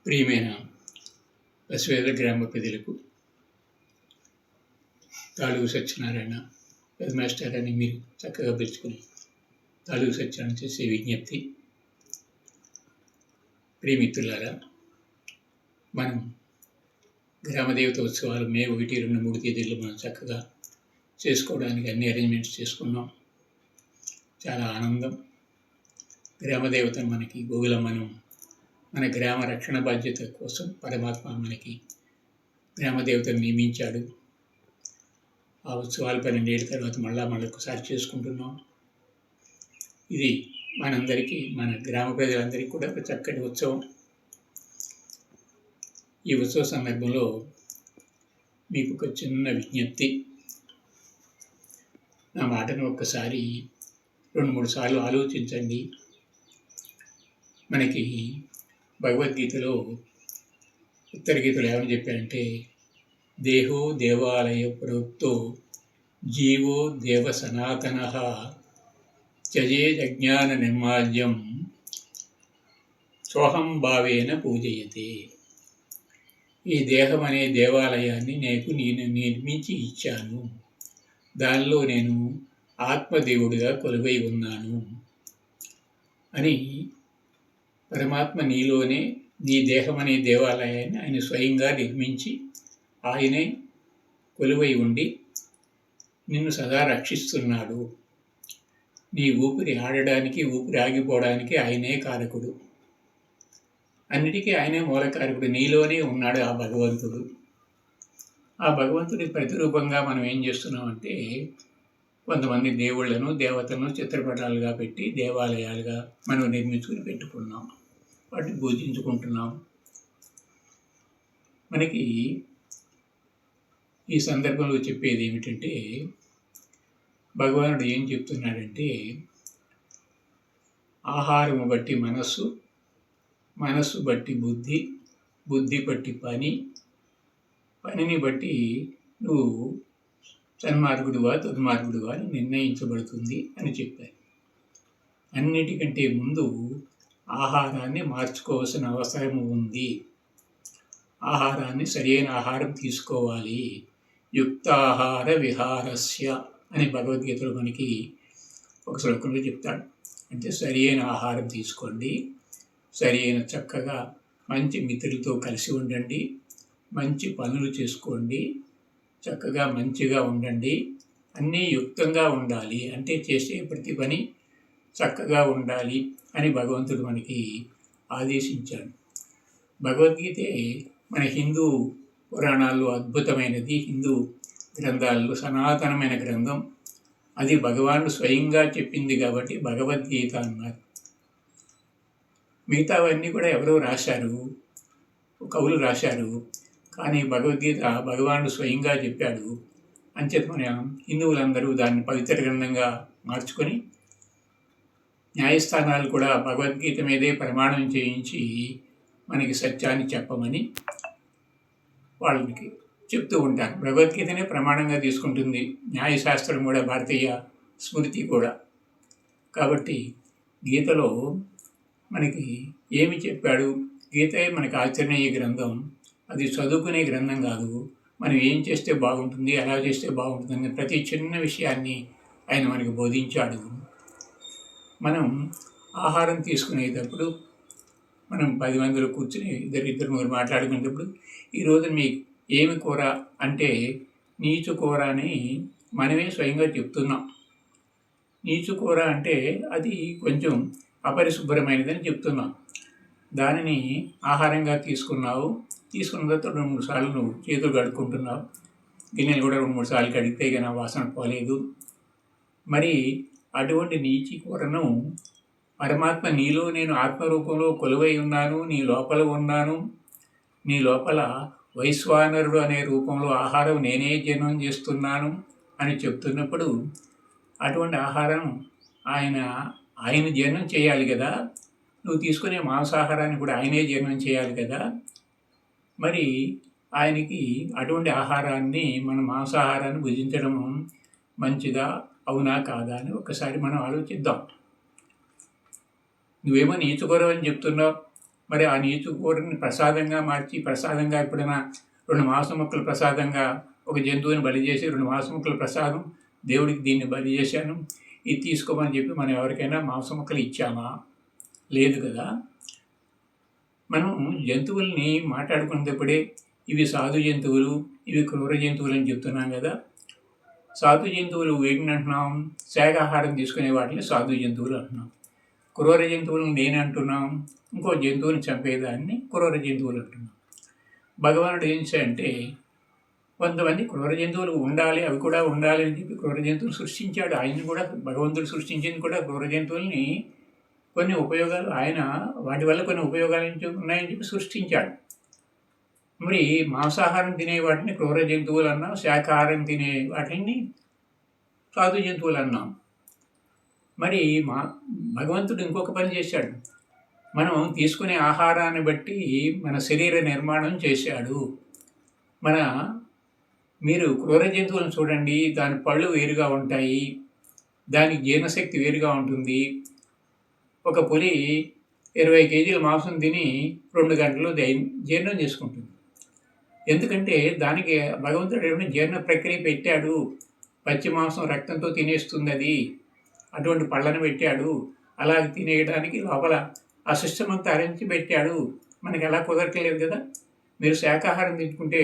ప్రియమైన బసవేశ్వర గ్రామ ప్రజలకు తాళూరు సత్యనారాయణ పెదమాస్టర్ అని మీరు చక్కగా పిలుచుకుని తాళూరు సత్యనారాయణ చేసే విజ్ఞప్తి. ప్రియమిత్రులారా, మనం గ్రామదేవత ఉత్సవాలు మే 1, 2, 3 తేదీల్లో మనం చక్కగా చేసుకోవడానికి అన్ని అరేంజ్మెంట్స్ చేసుకున్నాం. చాలా ఆనందం. గ్రామదేవతను మనకి గోగులమ్మను మన గ్రామ రక్షణ బాధ్యత కోసం పరమాత్మ మనకి గ్రామదేవతను నియమించాడు. ఆ ఉత్సవాలు 12 ఏళ్ళ తర్వాత మళ్ళీ ఒకసారి చేసుకుంటున్నాం. ఇది మనందరికీ, మన గ్రామ ప్రజలందరికీ కూడా ఒక చక్కటి ఉత్సవం. ఈ ఉత్సవ సందర్భంలో మీకు ఒక చిన్న విజ్ఞప్తి. నా మాటను ఒక్కసారి 2-3 సార్లు ఆలోచించండి. మనకి భగవద్గీతలో ఉత్తర గీతలో ఏమని చెప్పారంటే, దేహో దేవాలయ ప్రోక్తో జీవో దేవ సనాతన త్యజేదజ్ఞాన నిర్మాల్యం సోహం భావేన పూజయతే. ఈ దేహం అనే దేవాలయాన్ని నేను నిర్మించి ఇచ్చాను. దానిలో నేను ఆత్మదేవుడిగా కొలువై ఉన్నాను అని పరమాత్మ నీలోనే నీ దేహం అనే దేవాలయాన్ని ఆయన స్వయంగా నిర్మించి ఆయనే కొలువై ఉండి నిన్ను సదా రక్షిస్తున్నాడు. నీ ఊపిరి ఆడడానికి, ఊపిరి ఆగిపోవడానికి ఆయనే కారకుడు. అన్నిటికీ ఆయనే మూలకారకుడు. నీలోనే ఉన్నాడు ఆ భగవంతుడు. ఆ భగవంతుడి ప్రతిరూపంగా మనం ఏం చేస్తున్నామంటే, కొంతమంది దేవుళ్లను, దేవతలను చిత్రపటాలుగా పెట్టి దేవాలయాలుగా మనం నిర్మించుకుని పెట్టుకున్నాం. వాటిని పూజించుకుంటున్నాం. మనకి ఈ సందర్భంలో చెప్పేది ఏమిటంటే, భగవానుడు ఏం చెప్తున్నాడంటే, ఆహారము బట్టి మనస్సు, మనస్సు బట్టి బుద్ధి, బుద్ధి బట్టి పని, పనిని బట్టి నువ్వు సన్మార్గుడువా దుర్మార్గుడువా అని నిర్ణయించబడుతుంది అని చెప్పారు. అన్నిటికంటే ముందు ఆహారాన్ని మార్చుకోవాల్సిన అవసరం ఉంది. ఆహారాన్ని సరైన ఆహారం తీసుకోవాలి. యుక్తాహార విహారస్య అని భగవద్గీతలో మనకి ఒక శ్లోకంలో చెప్తాడు. అంటే సరైన ఆహారం తీసుకోండి, సరైన చక్కగా మంచి మిత్రులతో కలిసి ఉండండి, మంచి పనులు చేసుకోండి, చక్కగా మంచిగా ఉండండి, అన్నీ యుక్తంగా ఉండాలి. అంటే చేసే ప్రతి పని చక్కగా ఉండాలి అని భగవంతుడు మనకి ఆదేశించాడు. భగవద్గీతే మన హిందూ పురాణాల్లో అద్భుతమైనది. హిందూ గ్రంథాల్లో సనాతనమైన గ్రంథం. అది భగవానుడు స్వయంగా చెప్పింది కాబట్టి భగవద్గీత అన్నారు. మిగతావన్నీ కూడా ఎవరో రాశారు, కవులు రాశారు. కానీ భగవద్గీత భగవానుడు స్వయంగా చెప్పాడు. అంచేత మన హిందువులందరూ దాన్ని పవిత్ర గ్రంథంగా మార్చుకొని న్యాయస్థానాలు కూడా భగవద్గీత మీదే ప్రమాణం చేయించి మనకి సత్యాన్ని చెప్పమని వాళ్ళకి చెప్తూ ఉంటారు. భగవద్గీతనే ప్రమాణంగా తీసుకుంటుంది న్యాయశాస్త్రం కూడా, భారతీయ స్మృతి కూడా. కాబట్టి గీతలో మనకి ఏమి చెప్పాడు? గీతే మనకి ఆచరణీయ గ్రంథం. అది చదువుకునే గ్రంథం కాదు. మనం ఏం చేస్తే బాగుంటుంది, ఎలా చేస్తే బాగుంటుంది అనే ప్రతి చిన్న విషయాన్ని ఆయన మనకి బోధించాడు. మనం ఆహారం తీసుకునేటప్పుడు మనం 10 మందిలో కూర్చుని ఇద్దరు ముగ్గురు మాట్లాడుకునేటప్పుడు, ఈరోజు మీకు ఏమి కూర అంటే నీచు కూర అని మనమే స్వయంగా చెప్తున్నాం. నీచు కూర అంటే అది కొంచెం అపరిశుభ్రమైనదని చెప్తున్నాం. దానిని ఆహారంగా తీసుకున్నావు. తీసుకున్న తర్వాత 2-3 సార్లు నువ్వు చేతులు కడుక్కుంటున్నావు. గిన్నెలు కూడా 2-3 సార్లు కడిగితే కానీ వాసన పోలేదు. మరి అటువంటి నీచి కూరను పరమాత్మ నీలో నేను ఆత్మరూపంలో కొలువై ఉన్నాను, నీ లోపల ఉన్నాను, నీ లోపల వైశ్వానరుడు అనే రూపంలో ఆహారం నేనే జీర్ణం చేస్తున్నాను అని చెప్తున్నప్పుడు, అటువంటి ఆహారం ఆయన జీర్ణం చేయాలి కదా. నువ్వు తీసుకునే మాంసాహారాన్ని కూడా ఆయనే జీర్ణం చేయాలి కదా. మరి ఆయనకి అటువంటి ఆహారాన్ని, మన మాంసాహారాన్ని భుజించడం మంచిదా, అవునా కాదా అని ఒకసారి మనం ఆలోచిద్దాం. నువ్వేమో నీచుకోరవు అని చెప్తున్నావు, మరి ఆ నీచు కూరని ప్రసాదంగా మార్చి, ప్రసాదంగా ఎప్పుడైనా 2 మాంసం ముక్కలు ప్రసాదంగా ఒక జంతువుని బలి చేసి 2 మాంసం ముక్కల ప్రసాదం దేవుడికి దీన్ని బలి చేశాను, ఇది తీసుకోమని చెప్పి మనం ఎవరికైనా మాంసం ముక్కలు ఇచ్చామా? లేదు కదా. మనం జంతువుల్ని మాట్లాడుకునేటప్పుడే ఇవి సాధు జంతువులు, ఇవి క్రూర జంతువులు అని చెప్తున్నాం కదా. సాధు జంతువులు వేటిని అంటున్నాం? శాకాహారం తీసుకునే వాటిని సాధు జంతువులు అంటున్నాం. క్రూర జంతువులను నేను అంటున్నాం, ఇంకో జంతువుని చంపేదాన్ని క్రూర జంతువులు అంటున్నాం. భగవానుడు ఏం చేయాలంటే కొంతమంది క్రూర జంతువులు ఉండాలి, అవి కూడా ఉండాలి అని చెప్పి క్రూర జంతువులు సృష్టించాడు. ఆయన కూడా భగవంతుడు సృష్టించింది కూడా క్రూర జంతువుల్ని కొన్ని ఉపయోగాలు, ఆయన వాటి వల్ల కొన్ని ఉపయోగాలు ఉన్నాయని చెప్పి సృష్టించాడు. మరి మాంసాహారం తినే వాటిని క్రూర జంతువులు అన్నాం, శాకాహారం తినే వాటిని సాధు జంతువులు అన్నాం. మరి భగవంతుడు ఇంకొక పని చేశాడు. మనం తీసుకునే ఆహారాన్ని బట్టి మన శరీర నిర్మాణం చేశాడు. మీరు క్రూర జంతువులను చూడండి, దాని పళ్ళు వేరుగా ఉంటాయి, దానికి జీర్ణశక్తి వేరుగా ఉంటుంది. ఒక పులి 20 కేజీల మాంసం తిని 2 గంటలు జీర్ణం చేసుకుంటుంది. ఎందుకంటే దానికి భగవంతుడు ఏమైనా జీర్ణ ప్రక్రియ పెట్టాడు. పచ్చి మాంసం రక్తంతో తినేస్తుంది అది, అటువంటి పళ్ళను పెట్టాడు. అలా తినేయడానికి లోపల ఆ సిస్టమ్ అంతా అరేంజ్ పెట్టాడు. మనకి ఎలా కుదరట్లేదు కదా. మీరు శాకాహారం తీసుకుంటే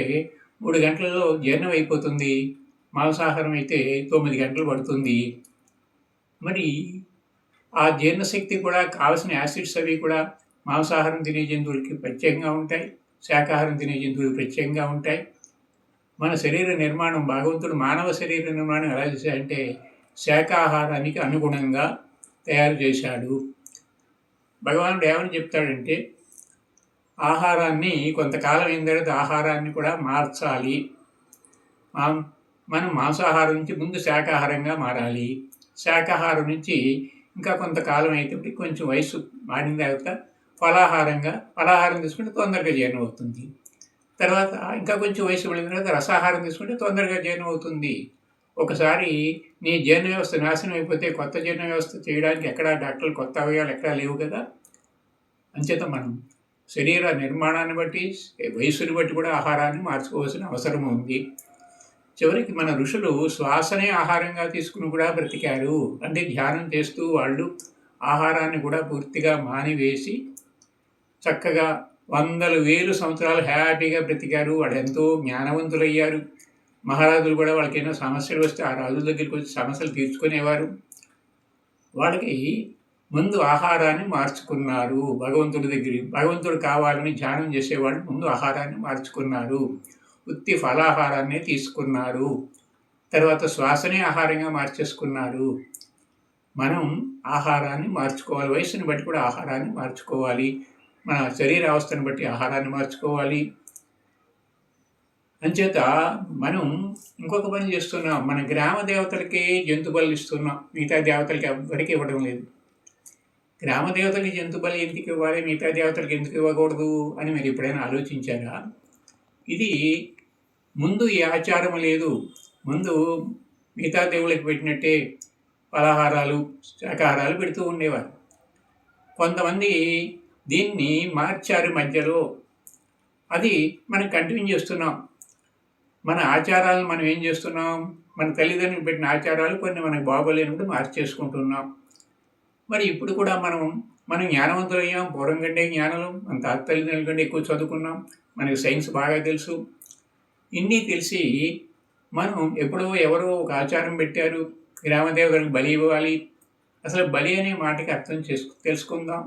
3 గంటలలో జీర్ణం అయిపోతుంది, మాంసాహారం అయితే 9 గంటలు పడుతుంది. మరి ఆ జీర్ణశక్తి కూడా కావలసిన యాసిడ్స్ అవి కూడా మాంసాహారం తినే జంతువులకి ప్రత్యేకంగా ఉంటాయి, శాకాహారం తినే జంతువులు ప్రత్యేకంగా ఉంటాయి. మన శరీర నిర్మాణం భగవంతుడు మానవ శరీర నిర్మాణం ఎలా చేశాడంటే శాకాహారానికి అనుగుణంగా తయారు చేశాడు. భగవానుడు ఏమని చెప్తాడంటే ఆహారాన్ని కొంతకాలం అయిన తర్వాత ఆహారాన్ని కూడా మార్చాలి. మనం మాంసాహారం నుంచి ముందు శాకాహారంగా మారాలి. శాకాహారం నుంచి ఇంకా కొంతకాలం అయితే కొంచెం వయసు మారిన తర్వాత ఫలాహారం తీసుకుంటే తొందరగా జీర్ణం అవుతుంది. తర్వాత ఇంకా కొంచెం వయసు పడిన తర్వాత రసాహారం తీసుకుంటే తొందరగా జీర్ణం అవుతుంది. ఒకసారి నీ జీర్ణ వ్యవస్థ నాశనం అయిపోతే కొత్త జీర్ణ వ్యవస్థ చేయడానికి ఎక్కడా డాక్టర్లు కొత్త అవయవాలు ఎక్కడా లేవు కదా. అంచేత మనం శరీర నిర్మాణాన్ని బట్టి వయసుని బట్టి కూడా ఆహారాన్ని మార్చుకోవాల్సిన అవసరం ఉంది. చివరికి మన ఋషులు శ్వాసనే ఆహారంగా తీసుకుని కూడా బ్రతికారు. అంటే ధ్యానం చేస్తూ వాళ్ళు ఆహారాన్ని కూడా పూర్తిగా మానివేసి చక్కగా 100,000 సంవత్సరాలు హ్యాపీగా బ్రతికారు. వాళ్ళు ఎంతో జ్ఞానవంతులయ్యారు. మహారాజులు కూడా వాళ్ళకి ఏమైనా సమస్యలు వస్తే ఆ రాజుల దగ్గరికి వచ్చి సమస్యలు తీర్చుకునేవారు. వాళ్ళకి ముందు ఆహారాన్ని మార్చుకున్నారు. భగవంతుడు కావాలని ధ్యానం చేసేవాళ్ళు ముందు ఆహారాన్ని మార్చుకున్నారు. ఉత్తి ఫలాహారాన్ని తీసుకున్నారు. తర్వాత శ్వాసనే ఆహారంగా మార్చేసుకున్నారు. మనం ఆహారాన్ని మార్చుకోవాలి. వయసుని బట్టి కూడా ఆహారాన్ని మార్చుకోవాలి. మన శరీర అవస్థను బట్టి ఆహారాన్ని మార్చుకోవాలి. అంచేత మనం ఇంకొక పని చేస్తున్నాం. మన గ్రామ దేవతలకి జంతు బలి ఇస్తున్నాం, మిగతా దేవతలకి ఎవరికి ఇవ్వడం లేదు. గ్రామ దేవతలకి జంతు బలి ఎందుకు ఇవ్వాలి, మిగతా దేవతలకి ఎందుకు ఇవ్వకూడదు అని మీరు ఎప్పుడైనా ఆలోచించారా? ఇది ముందు ఈ ఆచారం లేదు. ముందు మిగతా దేవుళ్ళకి పెట్టినట్టే ఫలాహారాలు శాకాహారాలు పెడుతూ ఉండేవారు. కొంతమంది దీన్ని మార్చారు మధ్యలో. అది మనం కంటిన్యూ చేస్తున్నాం. మన ఆచారాలను మనం ఏం చేస్తున్నాం, మన తల్లిదండ్రులు పెట్టిన ఆచారాలు కొన్ని మనకు బాగోలేనప్పుడు మార్చేసుకుంటున్నాం. మరి ఇప్పుడు కూడా మనం జ్ఞానవంతులయ్యాం. పూర్వం కంటే జ్ఞానులు, మన తాత తల్లిదండ్రుల కంటే ఎక్కువ చదువుకున్నాం, మనకి సైన్స్ బాగా తెలుసు. ఇన్ని తెలిసి మనం ఎప్పుడో ఎవరో ఒక ఆచారం పెట్టారు, గ్రామదేవతలకు బలి ఇవ్వాలి. అసలు బలి అనే మాటకి అర్థం తెలుసుకుందాం.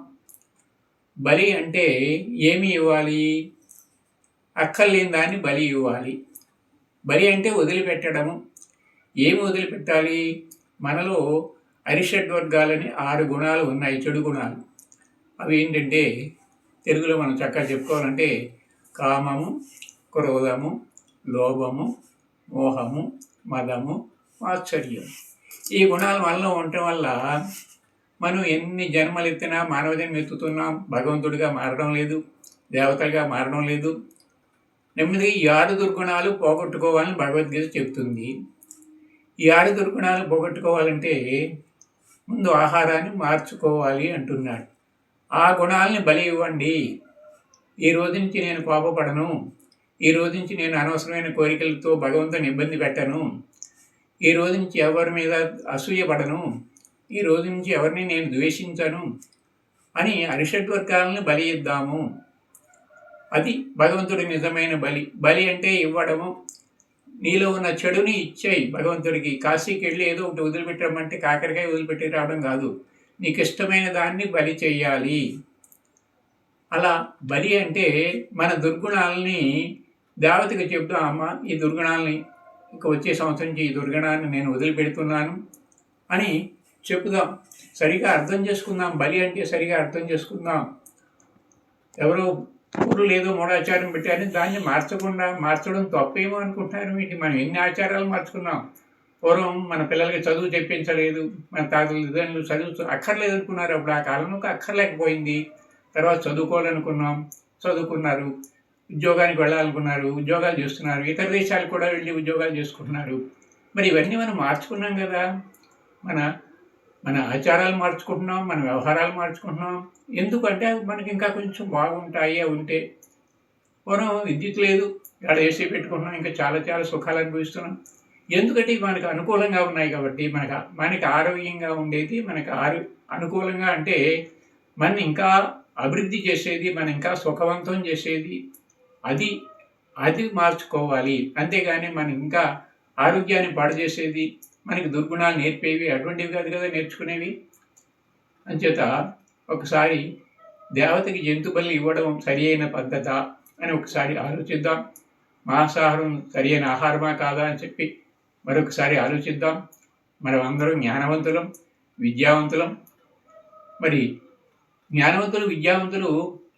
బలి అంటే ఏమి ఇవ్వాలి? అక్కర్లేని దాన్ని బలి ఇవ్వాలి. బలి అంటే వదిలిపెట్టడము. ఏమి వదిలిపెట్టాలి? మనలో అరిషడ్వర్గాలని 6 గుణాలు ఉన్నాయి, చెడు గుణాలు. అవి ఏంటంటే తెలుగులో మనం చక్కగా చెప్పుకోవాలంటే కామము, క్రోధము, లోభము, మోహము, మదము, ఆశ్చర్యం. ఈ గుణాలు మనలో ఉండటం వల్ల మనం ఎన్ని జన్మలు ఎత్తినా మానవ జన్మ ఎత్తుతున్నాం. భగవంతుడిగా మారడం లేదు, దేవతలుగా మారడం లేదు. నెమ్మదిగా ఈ 6 దుర్గుణాలు పోగొట్టుకోవాలని భగవద్గీత చెప్తుంది. ఈ 6 దుర్గుణాలు పోగొట్టుకోవాలంటే ముందు ఆహారాన్ని మార్చుకోవాలి అంటున్నాడు. ఆ గుణాలని బలి ఇవ్వండి. ఈ రోజు నుంచి నేను కోపపడను, ఈ రోజు నుంచి నేను అనవసరమైన కోరికలతో భగవంతుని ఇబ్బంది పెట్టను, ఈ రోజు నుంచి ఎవరి మీద అసూయపడను, ఈ రోజు నుంచి ఎవరిని నేను ద్వేషించను అని అరిషడ్వర్గాలను బలి ఇద్దాము. అది భగవంతుడి నిజమైన బలి. బలి అంటే ఇవ్వడము. నీలో ఉన్న చెడుని ఇచ్చేయి భగవంతుడికి. కాశీకి వెళ్ళి ఏదో ఒకటి వదిలిపెట్టమంటే కాకరకాయ వదిలిపెట్టి రావడం కాదు, నీకు ఇష్టమైన దాన్ని బలి చెయ్యాలి. అలా బలి అంటే మన దుర్గుణాలని దేవతకి చెప్తాం, అమ్మ ఈ దుర్గుణాలని ఇక వచ్చే సంవత్సరం నుంచి ఈ దుర్గుణాన్ని నేను వదిలిపెడుతున్నాను అని చెప్పుదాం. సరిగా అర్థం చేసుకుందాం. బలి అంటే సరిగా అర్థం చేసుకుందాం. ఎవరో ఊరు లేదో మూఢాచారం పెట్టారని దాన్ని మార్చడం తప్పేమో అనుకుంటున్నారు. వీటి మనం ఎన్ని ఆచారాలు మార్చుకున్నాం. పూర్వం మన పిల్లలకి చదువు చెప్పించలేదు, మన తల్లిదండ్రులు చదువు అక్కర్లేదు అనుకున్నారు. అప్పుడు ఆ కాలంలో అక్కర్లేకపోయింది. తర్వాత చదువుకోవాలనుకున్నాం, చదువుకున్నారు. ఉద్యోగానికి వెళ్ళాలనుకున్నారు, ఉద్యోగాలు చేస్తున్నారు. ఇతర దేశాలకు కూడా వెళ్ళి ఉద్యోగాలు చేసుకుంటున్నారు. మరి ఇవన్నీ మనం మార్చుకున్నాం కదా. మన మన ఆచారాలు మార్చుకుంటున్నాం, మన వ్యవహారాలు మార్చుకుంటున్నాం. ఎందుకంటే మనకి ఇంకా కొంచెం బాగుంటాయి. అవి ఉంటే పూర్వం విద్యుత్ లేదు, ఇక్కడ ఏసీ పెట్టుకుంటున్నాం, ఇంకా చాలా చాలా సుఖాలు అనుభవిస్తున్నాం. ఎందుకంటే మనకు అనుకూలంగా ఉన్నాయి కాబట్టి. మనకి ఆరోగ్యంగా ఉండేది, మనకి అనుకూలంగా అంటే మన ఇంకా అభివృద్ధి చేసేది, మన ఇంకా సుఖవంతం చేసేది అది మార్చుకోవాలి. అంతేగాని మనం ఇంకా ఆరోగ్యాన్ని పాడు చేసేది, మనకి దుర్గుణాలు నేర్పేవి అటువంటివి కాదు కదా నేర్చుకునేవి. అంచేత ఒకసారి దేవతకి జంతు బలి ఇవ్వడం సరి అయిన పద్ధత అని ఒకసారి ఆలోచిద్దాం. మాంసాహారం సరి అయిన ఆహారమా కాదా అని చెప్పి మరొకసారి ఆలోచిద్దాం. మనం అందరం జ్ఞానవంతులం, విద్యావంతులం. మరి జ్ఞానవంతులు, విద్యావంతులు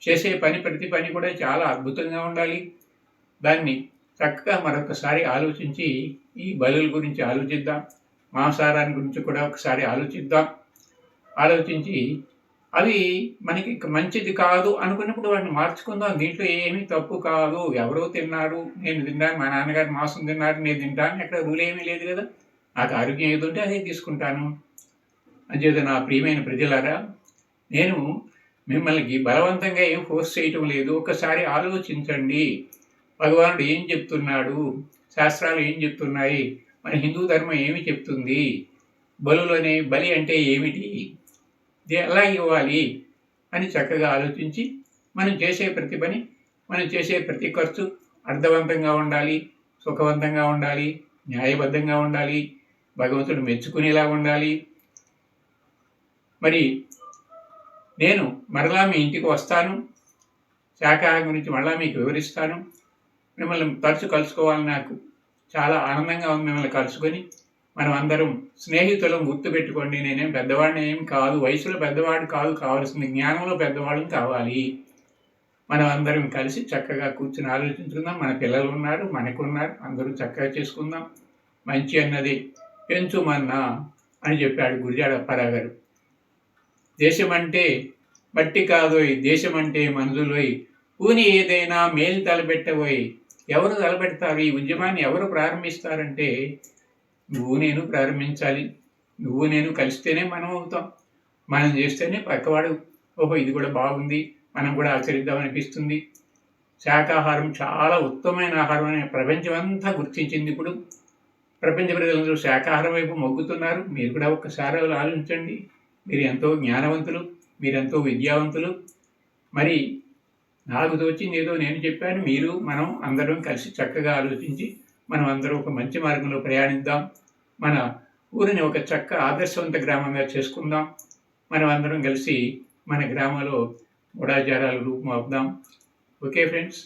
చేసే ప్రతి పని కూడా చాలా అద్భుతంగా ఉండాలి. దాన్ని చక్కగా మరొకసారి ఆలోచించి ఈ బలుల గురించి ఆలోచిద్దాం. మాంసాహారాన్ని గురించి కూడా ఒకసారి ఆలోచించి అవి మనకి మంచిది కాదు అనుకున్నప్పుడు వాటిని మార్చుకుందాం. దీంట్లో ఏమీ తప్పు కాదు. ఎవరో తిన్నారు, నేను తిన్నాను, మా నాన్నగారు మాంసం తిన్నారు, నేను తింటాను, ఎక్కడ రూల్ ఏమీ లేదు కదా. నాకు ఆరోగ్యం ఏది ఉంటే అదే తీసుకుంటాను. అంచేత నా ప్రియమైన ప్రజలారా, నేను మిమ్మల్ని బలవంతంగా ఏం ఫోర్స్ చేయటం లేదు. ఒకసారి ఆలోచించండి. భగవానుడు ఏం చెప్తున్నాడు, శాస్త్రాలు ఏం చెప్తున్నాయి, మన హిందూ ధర్మం ఏమి చెప్తుంది, బలి అంటే ఏమిటి, ఎలా ఇవ్వాలి అని చక్కగా ఆలోచించి మనం చేసే ప్రతి పని, మనం చేసే ప్రతి ఖర్చు అర్థవంతంగా ఉండాలి, సుఖవంతంగా ఉండాలి, న్యాయబద్ధంగా ఉండాలి, భగవంతుడు మెచ్చుకునేలా ఉండాలి. మరి నేను మరలా మీ ఇంటికి వస్తాను, శాకాహారం గురించి మరలా మీకు వివరిస్తాను. మిమ్మల్ని తరచు కలుసుకోవాలని నాకు చాలా ఆనందంగా ఉంది. మిమ్మల్ని కలుసుకొని మనం అందరం స్నేహితులం. గుర్తుపెట్టుకోండి, నేనేం పెద్దవాడిని ఏం కాదు, వయసులో పెద్దవాడు కాదు, కావాల్సింది జ్ఞానంలో పెద్దవాళ్ళని కావాలి. మనం అందరం కలిసి చక్కగా కూర్చుని ఆలోచించుకుందాం. మన పిల్లలు ఉన్నారు, మనకున్నారు, అందరూ చక్కగా చేసుకుందాం. మంచి అన్నది పెంచుమన్నా అని చెప్పాడు గురిజాడ అప్పారావు గారు. దేశమంటే మట్టి కాదోయ్, దేశమంటే మనుషులోయ్, పూని ఏదైనా మేలు తలపెట్టబోయ్. ఎవరు తలపెడతారు ఈ ఉద్యమాన్ని, ఎవరు ప్రారంభిస్తారంటే నువ్వు నేను ప్రారంభించాలి. నువ్వు నేను కలిస్తేనే మనం అవుతాం. మనం చేస్తేనే పక్కవాడు ఓహో ఇది కూడా బాగుంది, మనం కూడా ఆచరిద్దామనిపిస్తుంది. శాకాహారం చాలా ఉత్తమమైన ఆహారం అని ప్రపంచం అంతా గుర్తించింది. ఇప్పుడు ప్రపంచ ప్రజలందరూ శాకాహారం వైపు మొగ్గుతున్నారు. మీరు కూడా ఒక్కసారి ఆలోచించండి. మీరు ఎంతో జ్ఞానవంతులు, మీరెంతో విద్యావంతులు. మరి నాకు తోచింది ఏదో నేను చెప్పాను. మనం అందరం కలిసి చక్కగా ఆలోచించి మనం అందరం ఒక మంచి మార్గంలో ప్రయాణిద్దాం. మన ఊరిని ఒక ఆదర్శవంత గ్రామంగా చేసుకుందాం. మనం అందరం కలిసి మన గ్రామంలో మూఢాచారాలు రూపుమాపుదాం. Okay friends.